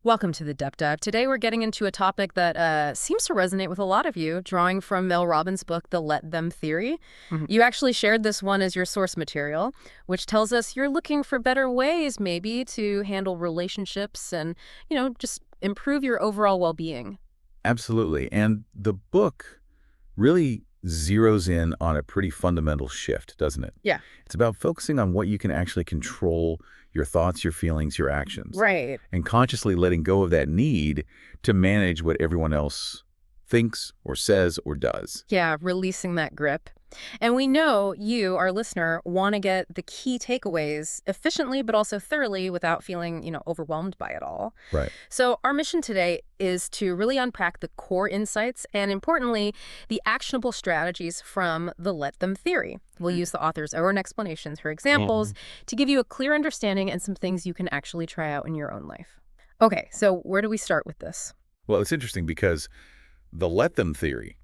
Welcome to the Depth Dive. Today we're getting into a topic that seems to resonate with a lot of you, drawing from Mel Robbins' book, The Let Them Theory. Mhm. You actually shared this one as your source material, which tells us you're looking for better ways, maybe, to handle relationships and, just improve your overall well-being. Absolutely. And the book really zeroes in on a pretty fundamental shift, doesn't it? Yeah. It's about focusing on what you can actually control: your thoughts, your feelings, your actions, Right. and consciously letting go of that need to manage what everyone else thinks or says or does. Yeah, releasing that grip. And we know you, our listener, want to get the key takeaways efficiently, but also thoroughly without feeling, overwhelmed by it all. Right. So our mission today is to really unpack the core insights and, importantly, the actionable strategies from the Let Them theory. We'll use the author's own explanations for examples to give you a clear understanding and some things you can actually try out in your own life. Okay, so where do we start with this? Well, it's interesting because the let them theory,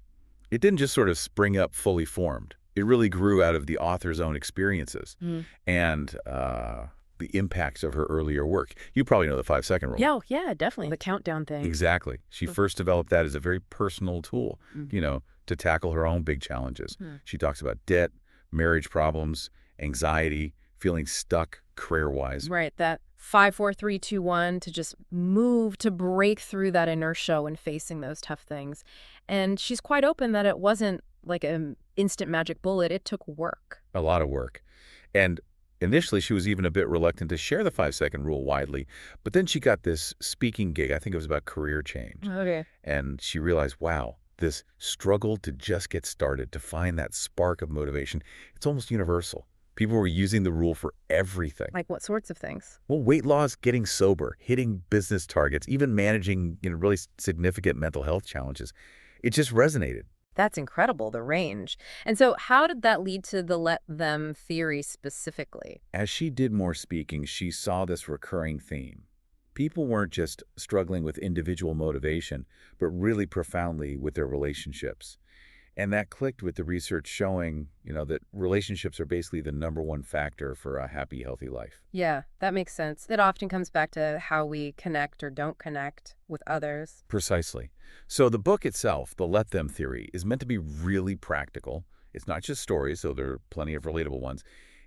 it didn't just sort of spring up fully formed. It really grew out of the author's own experiences and the impacts of her earlier work. You probably know the 5-second rule. Yeah, yeah, definitely. The countdown thing. Exactly. She first developed that as a very personal tool, to tackle her own big challenges. She talks about debt, marriage problems, anxiety, feeling stuck career-wise. Right, that 5, 4, 3, 2, 1 to just move to break through that inertia when facing those tough things. And she's quite open that it wasn't like an instant magic bullet. It took work. A lot of work. And initially, she was even a bit reluctant to share the 5-second rule widely. But then she got this speaking gig. I think it was about career change. Okay. And she realized, wow, this struggle to just get started, to find that spark of motivation, it's almost universal. People were using the rule for everything. Like what sorts of things? Well, weight loss, getting sober, hitting business targets, even managing, really significant mental health challenges. It just resonated. That's incredible, the range. And so how did that lead to the Let Them theory specifically? As she did more speaking, she saw this recurring theme. People weren't just struggling with individual motivation, but really profoundly with their relationships. And that clicked with the research showing, that relationships are basically the #1 factor for a happy, healthy life. Yeah, that makes sense. It often comes back to how we connect or don't connect with others. Precisely. So the book itself, The Let Them Theory, is meant to be really practical. It's not just stories, so there are plenty of relatable ones.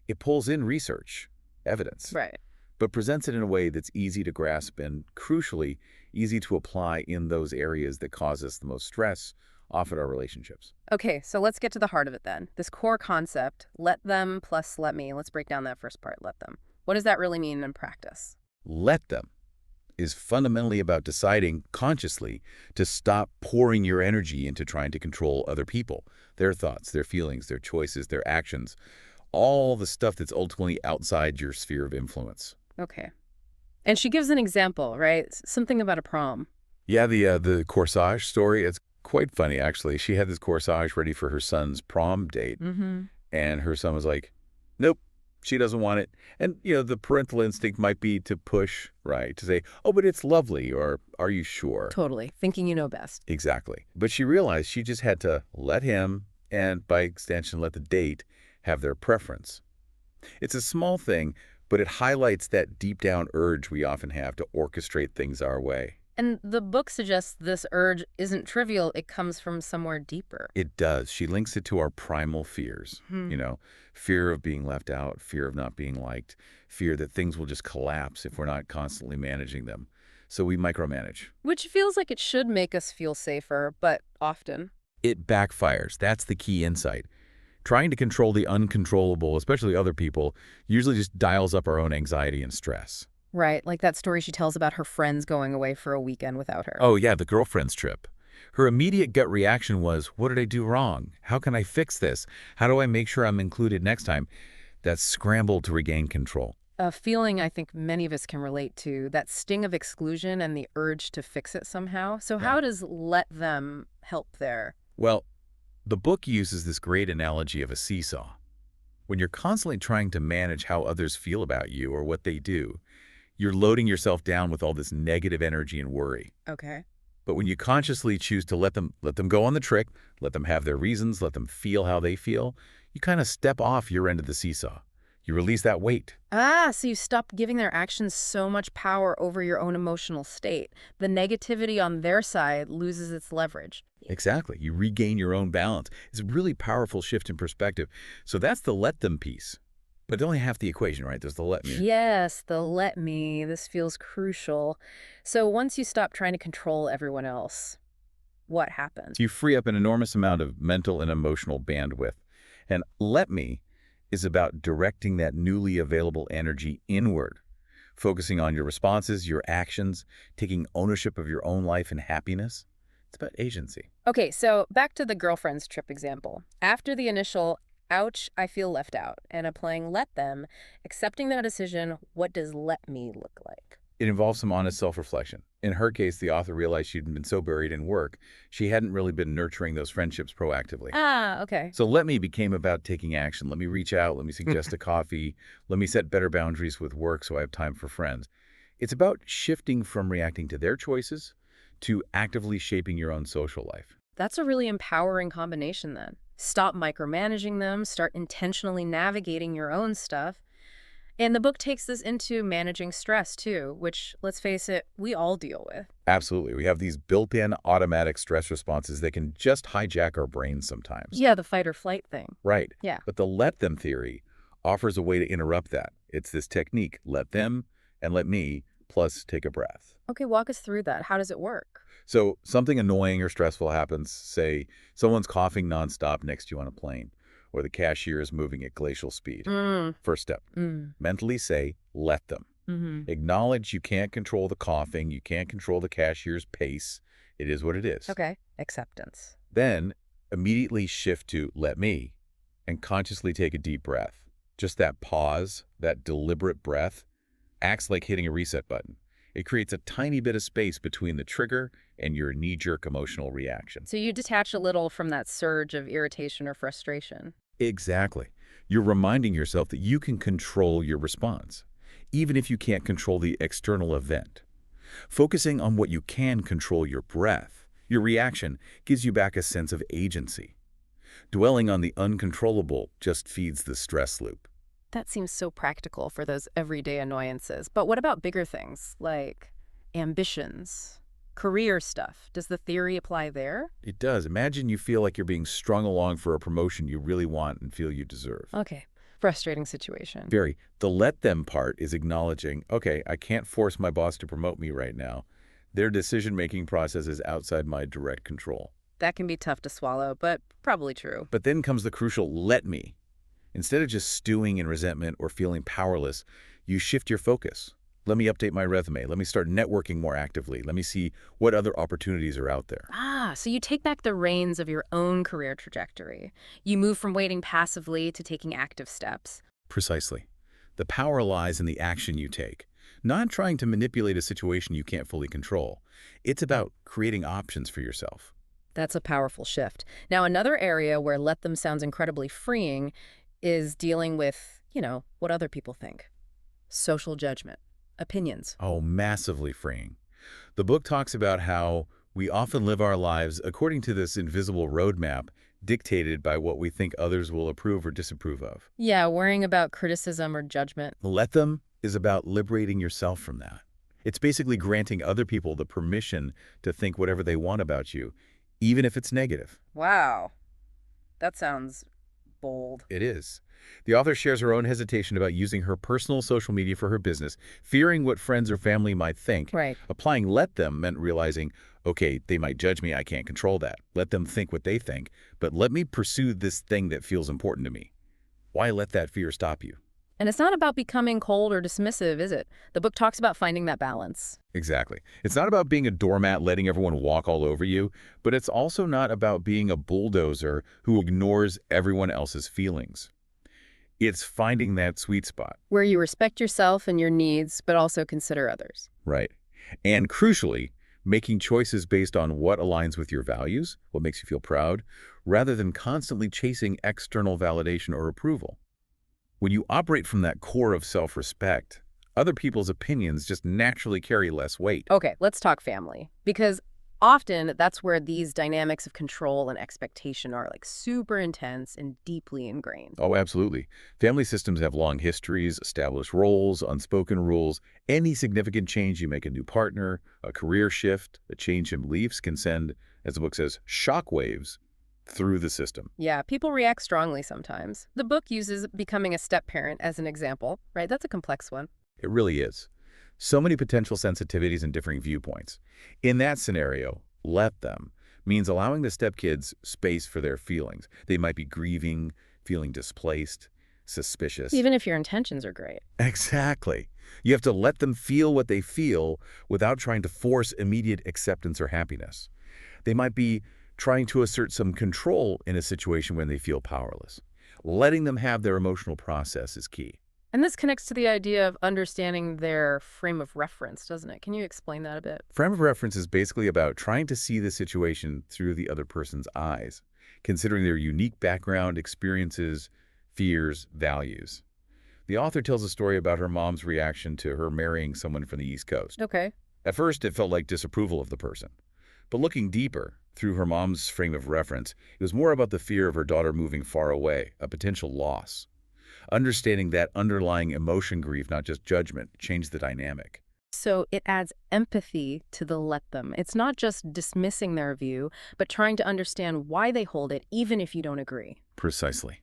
It pulls in research, evidence, Right. but presents it in a way that's easy to grasp and, crucially, easy to apply in those areas that cause us the most stress, often our relationships. Okay, so let's get to the heart of it then. This core concept, let them plus let me. Let's break down that first part, let them. What does that really mean in practice? Let them is fundamentally about deciding consciously to stop pouring your energy into trying to control other people, their thoughts, their feelings, their choices, their actions, all the stuff that's ultimately outside your sphere of influence. Okay. And she gives an example, right? Something about a prom. Yeah, the corsage story, it's quite funny, actually. She had this corsage ready for her son's prom date, Mm-hmm. and her son was like, nope, she doesn't want it. And, the parental instinct might be to push, right, to say, oh, but it's lovely, or are you sure? Totally. Thinking you know best. Exactly. But she realized she just had to let him, and by extension, let the date, have their preference. It's a small thing, but it highlights that deep down urge we often have to orchestrate things our way. And the book suggests this urge isn't trivial. It comes from somewhere deeper. It does. She links it to our primal fears, fear of being left out, fear of not being liked, fear that things will just collapse if we're not constantly managing them. So we micromanage. Which feels like it should make us feel safer, but often. It backfires. That's the key insight. Trying to control the uncontrollable, especially other people, usually just dials up our own anxiety and stress. Right, like that story she tells about her friends going away for a weekend without her. Oh, yeah, the girlfriend's trip. Her immediate gut reaction was, what did I do wrong? How can I fix this? How do I make sure I'm included next time? That scramble to regain control. A feeling I think many of us can relate to, that sting of exclusion and the urge to fix it somehow. So Yeah. how does let them help there? Well, the book uses this great analogy of a seesaw. When you're constantly trying to manage how others feel about you or what they do, you're loading yourself down with all this negative energy and worry. Okay. But when you consciously choose to let them go on the trick, let them have their reasons, let them feel how they feel, you kind of step off your end of the seesaw. You release that weight. Ah, so you stop giving their actions so much power over your own emotional state. The negativity on their side loses its leverage. Exactly. You regain your own balance. It's a really powerful shift in perspective. So that's the let them piece. But only half the equation, right? There's the let me. Yes, the let me. This feels crucial. So once you stop trying to control everyone else, what happens? You free up an enormous amount of mental and emotional bandwidth. And let me is about directing that newly available energy inward, focusing on your responses, your actions, taking ownership of your own life and happiness. It's about agency. Okay, so back to the girlfriend's trip example. After the initial, ouch, I feel left out, and applying let them, accepting that decision, what does let me look like? It involves some honest self-reflection. In her case, the author realized she'd been so buried in work, she hadn't really been nurturing those friendships proactively. Ah, okay. So let me became about taking action. Let me reach out. Let me suggest a coffee. Let me set better boundaries with work so I have time for friends. It's about shifting from reacting to their choices to actively shaping your own social life. That's a really empowering combination then. Stop micromanaging them, start intentionally navigating your own stuff. And the book takes this into managing stress too, which, let's face it, we all deal with. Absolutely. We have these built-in automatic stress responses that can just hijack our brains sometimes. Yeah, the fight or flight thing. Right. Yeah. But the let them theory offers a way to interrupt that. It's this technique, let them and let me, plus take a breath. Okay, walk us through that. How does it work? So something annoying or stressful happens, say someone's coughing nonstop next to you on a plane, or the cashier is moving at glacial speed. First step, mentally say, let them. Acknowledge you can't control the coughing, you can't control the cashier's pace. It is what it is. Okay, acceptance. Then immediately shift to let me and consciously take a deep breath. Just that pause, that deliberate breath, acts like hitting a reset button. It creates a tiny bit of space between the trigger and your knee-jerk emotional reaction. So you detach a little from that surge of irritation or frustration. Exactly. You're reminding yourself that you can control your response, even if you can't control the external event. Focusing on what you can control, your breath, your reaction, gives you back a sense of agency. Dwelling on the uncontrollable just feeds the stress loop. That seems so practical for those everyday annoyances. But what about bigger things, like ambitions, career stuff? Does the theory apply there? It does. Imagine you feel like you're being strung along for a promotion you really want and feel you deserve. Okay, frustrating situation. Very. The let them part is acknowledging, okay, I can't force my boss to promote me right now. Their decision-making process is outside my direct control. That can be tough to swallow, but probably true. But then comes the crucial let me. Instead of just stewing in resentment or feeling powerless, you shift your focus. Let me update my resume. Let me start networking more actively. Let me see what other opportunities are out there. Ah, so you take back the reins of your own career trajectory. You move from waiting passively to taking active steps. Precisely. The power lies in the action you take, not trying to manipulate a situation you can't fully control. It's about creating options for yourself. That's a powerful shift. Now, another area where let them sounds incredibly freeing is dealing with, what other people think. Social judgment, opinions. Oh, massively freeing. The book talks about how we often live our lives according to this invisible roadmap dictated by what we think others will approve or disapprove of. Yeah, worrying about criticism or judgment. Let them is about liberating yourself from that. It's basically granting other people the permission to think whatever they want about you, even if it's negative. Wow. That sounds bold. It is. The author shares her own hesitation about using her personal social media for her business, fearing what friends or family might think. Right. Applying let them meant realizing, okay, they might judge me, I can't control that. Let them think what they think, but let me pursue this thing that feels important to me. Why let that fear stop you? And it's not about becoming cold or dismissive, is it? The book talks about finding that balance. Exactly. It's not about being a doormat letting everyone walk all over you, but it's also not about being a bulldozer who ignores everyone else's feelings. It's finding that sweet spot. Where you respect yourself and your needs, but also consider others. Right. And crucially, making choices based on what aligns with your values, what makes you feel proud, rather than constantly chasing external validation or approval. When you operate from that core of self-respect, other people's opinions just naturally carry less weight. Okay, let's talk family. Because Often, that's where these dynamics of control and expectation are like super intense and deeply ingrained. Oh, absolutely. Family systems have long histories, established roles, unspoken rules. Any significant change, you make a new partner, a career shift, a change in beliefs can send, as the book says, shockwaves through the system. Yeah, people react strongly sometimes. The book uses becoming a step parent as an example, right? That's a complex one. It really is. So many potential sensitivities and differing viewpoints. In that scenario, let them means allowing the stepkids space for their feelings. They might be grieving, feeling displaced, suspicious. Even if your intentions are great. Exactly. You have to let them feel what they feel without trying to force immediate acceptance or happiness. They might be trying to assert some control in a situation when they feel powerless. Letting them have their emotional process is key. And this connects to the idea of understanding their frame of reference, doesn't it? Can you explain that a bit? Frame of reference is basically about trying to see the situation through the other person's eyes, considering their unique background, experiences, fears, values. The author tells a story about her mom's reaction to her marrying someone from the East Coast. Okay. At first, it felt like disapproval of the person. But looking deeper, through her mom's frame of reference, it was more about the fear of her daughter moving far away, a potential loss. Understanding that underlying emotion grief, not just judgment, changed the dynamic. So it adds empathy to the let them. It's not just dismissing their view, but trying to understand why they hold it, even if you don't agree. Precisely.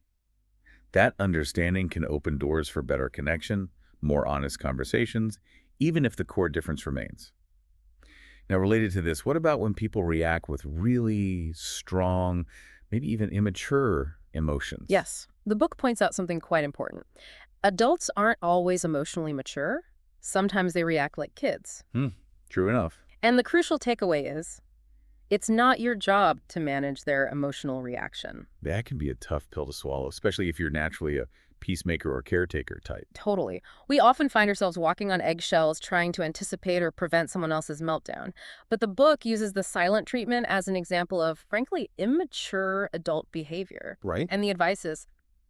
That understanding can open doors for better connection, more honest conversations, even if the core difference remains. Now, related to this, what about when people react with really strong, maybe even immature emotions? Yes, the book points out something quite important. Adults aren't always emotionally mature. Sometimes they react like kids. True enough. And the crucial takeaway is, it's not your job to manage their emotional reaction. That can be a tough pill to swallow, especially if you're naturally a peacemaker or caretaker type. Totally. We often find ourselves walking on eggshells trying to anticipate or prevent someone else's meltdown. But the book uses the silent treatment as an example of, frankly, immature adult behavior. Right? And the advice is,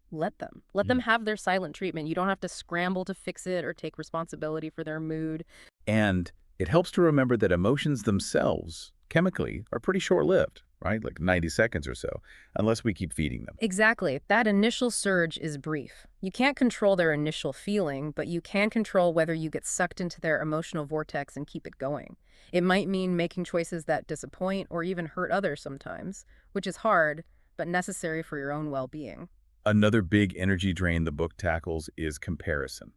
let them. Let them have their silent treatment. You don't have to scramble to fix it or take responsibility for their mood. And it helps to remember that emotions themselves, chemically, are pretty short-lived, right? Like 90 seconds or so, unless we keep feeding them. Exactly. That initial surge is brief. You can't control their initial feeling, but you can control whether you get sucked into their emotional vortex and keep it going. It might mean making choices that disappoint or even hurt others sometimes, which is hard, but necessary for your own well-being. Another big energy drain the book tackles is comparison.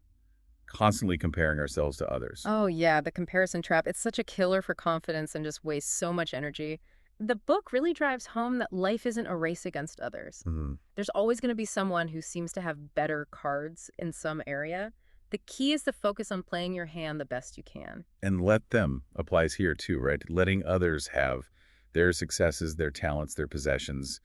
Constantly comparing ourselves to others. Oh yeah, the comparison trap. It's such a killer for confidence and just wastes so much energy. The book really drives home that life isn't a race against others. Mhm. There's always going to be someone who seems to have better cards in some area. The key is to focus on playing your hand the best you can. And let them applies here too, right? Letting others have their successes, their talents, their possessions,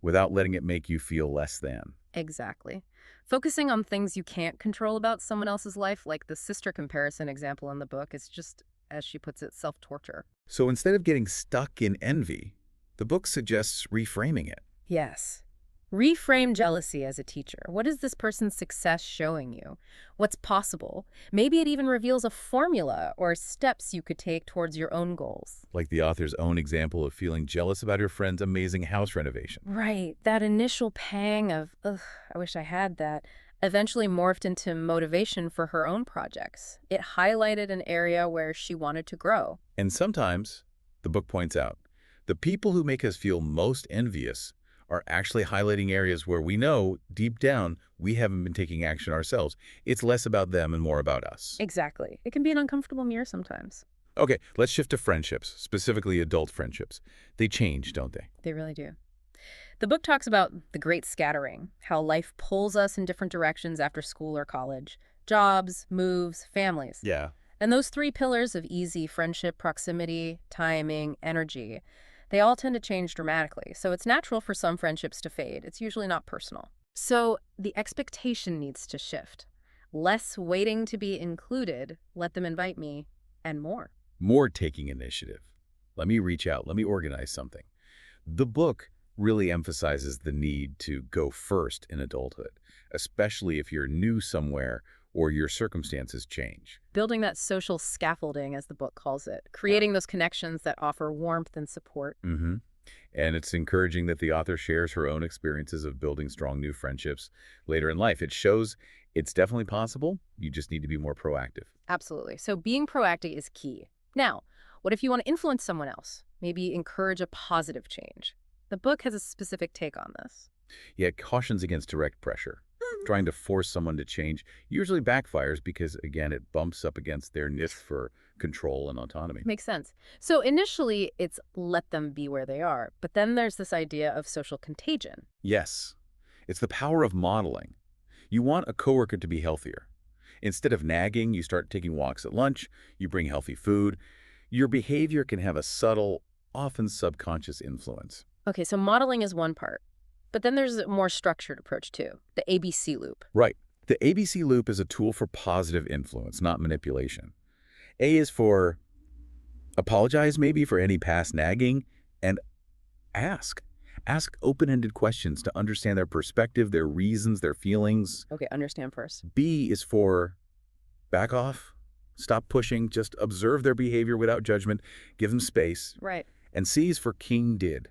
without letting it make you feel less than. Exactly. Focusing on things you can't control about someone else's life, like the sister comparison example in the book, is just, as she puts it, self-torture. So instead of getting stuck in envy, the book suggests reframing it. Yes. Reframe jealousy as a teacher. What is this person's success showing you? What's possible? Maybe it even reveals a formula or steps you could take towards your own goals. Like the author's own example of feeling jealous about her friend's amazing house renovation. Right. That initial pang of, ugh, I wish I had that, eventually morphed into motivation for her own projects. It highlighted an area where she wanted to grow. And sometimes, the book points out, the people who make us feel most envious are actually highlighting areas where we know, deep down, we haven't been taking action ourselves. It's less about them and more about us. Exactly. It can be an uncomfortable mirror sometimes. Okay, let's shift to friendships, specifically adult friendships. They change, don't they? They really do. The book talks about the great scattering, how life pulls us in different directions after school or college. Jobs, moves, families. Yeah. And those three pillars of easy friendship, proximity, timing, energy, they all tend to change dramatically. So it's natural for some friendships to fade. It's usually not personal. So the expectation needs to shift. Less waiting to be included, let them invite me, and more. More taking initiative. Let me reach out. Let me organize something. The book really emphasizes the need to go first in adulthood, especially if you're new somewhere or your circumstances change. Building that social scaffolding, as the book calls it, creating those connections that offer warmth and support. Mm-hmm. And it's encouraging that the author shares her own experiences of building strong new friendships later in life. It shows it's definitely possible. You just need to be more proactive. Absolutely. So being proactive is key. Now, what if you want to influence someone else? Maybe encourage a positive change. The book has a specific take on this. Yet it cautions against direct pressure. Trying to force someone to change usually backfires because, again, it bumps up against their need for control and autonomy. Makes sense. So initially, it's let them be where they are. But then there's this idea of social contagion. Yes, it's the power of modeling. You want a coworker to be healthier. Instead of nagging, you start taking walks at lunch, you bring healthy food. Your behavior can have a subtle, often subconscious influence. Okay, so modeling is one part. But then there's a more structured approach too, the ABC loop. Right. The ABC loop is a tool for positive influence, not manipulation. A is for apologize maybe for any past nagging, and ask. Ask open-ended questions to understand their perspective, their reasons, their feelings. Okay, understand first. B is for back off, stop pushing, just observe their behavior without judgment, give them space. Right. And C is for King did.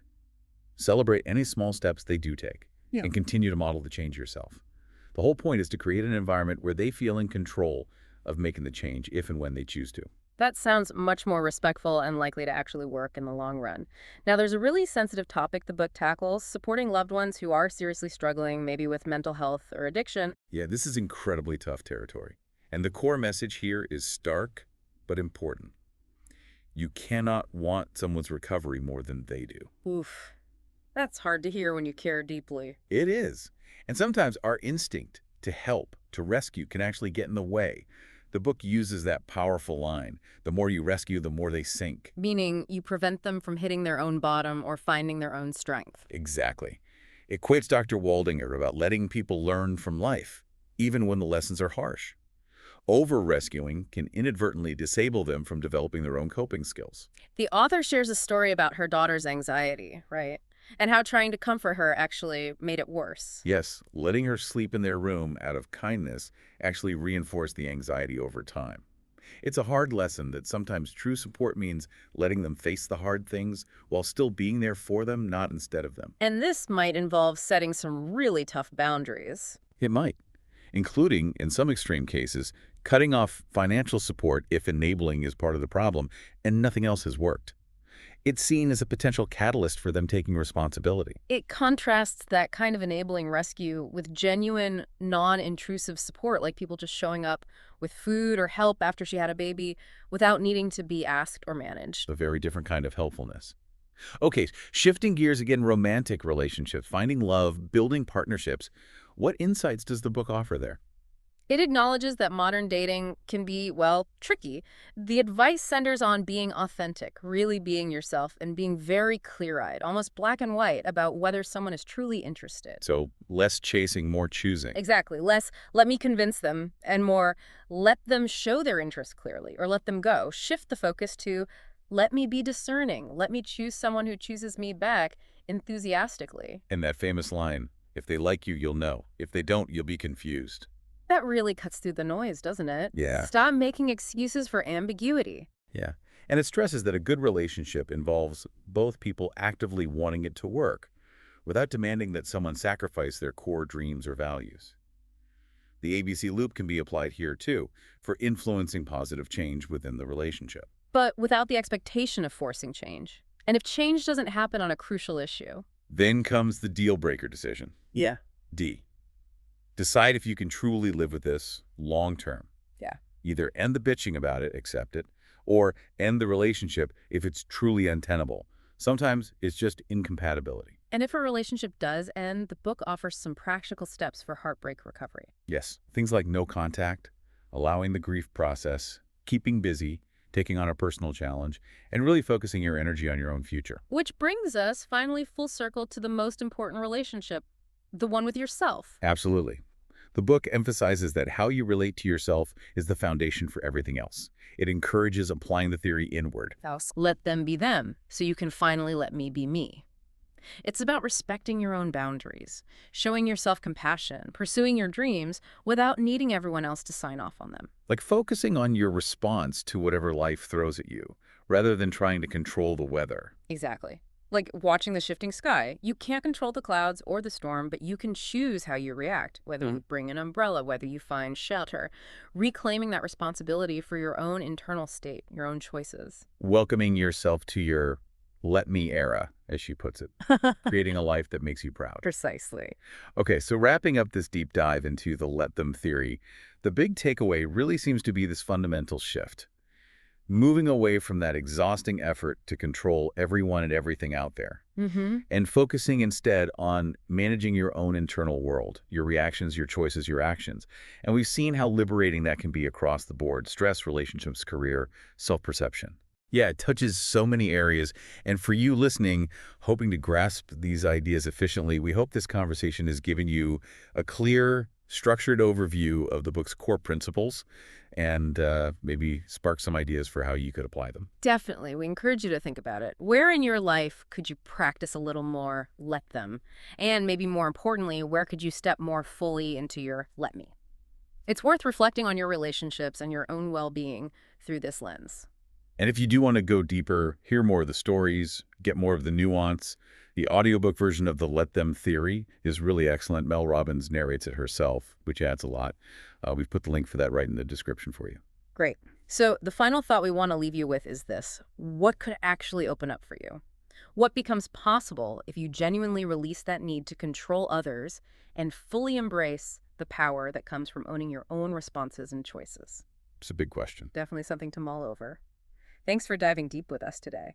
Celebrate any small steps they do take, and continue to model the change yourself. The whole point is to create an environment where they feel in control of making the change if and when they choose to. That sounds much more respectful and likely to actually work in the long run. Now, there's a really sensitive topic the book tackles, supporting loved ones who are seriously struggling, maybe with mental health or addiction. Yeah, this is incredibly tough territory. And the core message here is stark but important. You cannot want someone's recovery more than they do. Oof. That's hard to hear when you care deeply. It is. And sometimes our instinct to help, to rescue, can actually get in the way. The book uses that powerful line. The more you rescue, the more they sink. Meaning you prevent them from hitting their own bottom or finding their own strength. Exactly. It quotes Dr. Waldinger about letting people learn from life, even when the lessons are harsh. Over-rescuing can inadvertently disable them from developing their own coping skills. The author shares a story about her daughter's anxiety, right? And how trying to comfort her actually made it worse. Yes, letting her sleep in their room out of kindness actually reinforced the anxiety over time. It's a hard lesson that sometimes true support means letting them face the hard things while still being there for them, not instead of them. And this might involve setting some really tough boundaries. It might, including, in some extreme cases, cutting off financial support if enabling is part of the problem and nothing else has worked. It's seen as a potential catalyst for them taking responsibility. It contrasts that kind of enabling rescue with genuine, non-intrusive support, like people just showing up with food or help after she had a baby without needing to be asked or managed. A very different kind of helpfulness. Okay, shifting gears again, romantic relationships, finding love, building partnerships. What insights does the book offer there? It acknowledges that modern dating can be, well, tricky. The advice centers on being authentic, really being yourself, and being very clear-eyed, almost black and white, about whether someone is truly interested. So less chasing, more choosing. Exactly. Less, let me convince them, and more, let them show their interest clearly, or let them go. Shift the focus to, let me be discerning. Let me choose someone who chooses me back enthusiastically. And that famous line, if they like you, you'll know. If they don't, you'll be confused. That really cuts through the noise, doesn't it? Yeah. Stop making excuses for ambiguity. Yeah. And it stresses that a good relationship involves both people actively wanting it to work, without demanding that someone sacrifice their core dreams or values. The ABC loop can be applied here, too, for influencing positive change within the relationship. But without the expectation of forcing change. And if change doesn't happen on a crucial issue. Then comes the deal-breaker decision. Yeah. D. Decide if you can truly live with this long-term. Yeah. Either end the bitching about it, accept it, or end the relationship if it's truly untenable. Sometimes it's just incompatibility. And if a relationship does end, the book offers some practical steps for heartbreak recovery. Yes, things like no contact, allowing the grief process, keeping busy, taking on a personal challenge, and really focusing your energy on your own future. Which brings us finally full circle to the most important relationship, the one with yourself. Absolutely. The book emphasizes that how you relate to yourself is the foundation for everything else. It encourages applying the theory inward. Let them be them, so you can finally let me be me. It's about respecting your own boundaries, showing yourself compassion, pursuing your dreams without needing everyone else to sign off on them. Like focusing on your response to whatever life throws at you, rather than trying to control the weather. Exactly. Like watching the shifting sky. You can't control the clouds or the storm, but you can choose how you react, whether you bring an umbrella, whether you find shelter. Reclaiming that responsibility for your own internal state, your own choices. Welcoming yourself to your let me era, as she puts it, creating a life that makes you proud. Precisely. Okay, so wrapping up this deep dive into the let them theory, the big takeaway really seems to be this fundamental shift. Moving away from that exhausting effort to control everyone and everything out there, Mm-hmm. and focusing instead on managing your own internal world, your reactions, your choices, your actions. And we've seen how liberating that can be across the board: stress, relationships, career, self-perception. Yeah, it touches so many areas. And for you listening, hoping to grasp these ideas efficiently, we hope this conversation has given you a clear, structured overview of the book's core principles and maybe spark some ideas for how you could apply them. Definitely. We encourage you to think about it. Where in your life could you practice a little more let them? And maybe more importantly, where could you step more fully into your let me? It's worth reflecting on your relationships and your own well-being through this lens. And if you do want to go deeper, hear more of the stories, get more of the nuance, the audiobook version of the Let Them Theory is really excellent. Mel Robbins narrates it herself, which adds a lot. We've put the link for that right in the description for you. Great. So the final thought we want to leave you with is this. What could actually open up for you? What becomes possible if you genuinely release that need to control others and fully embrace the power that comes from owning your own responses and choices? It's a big question. Definitely something to mull over. Thanks for diving deep with us today.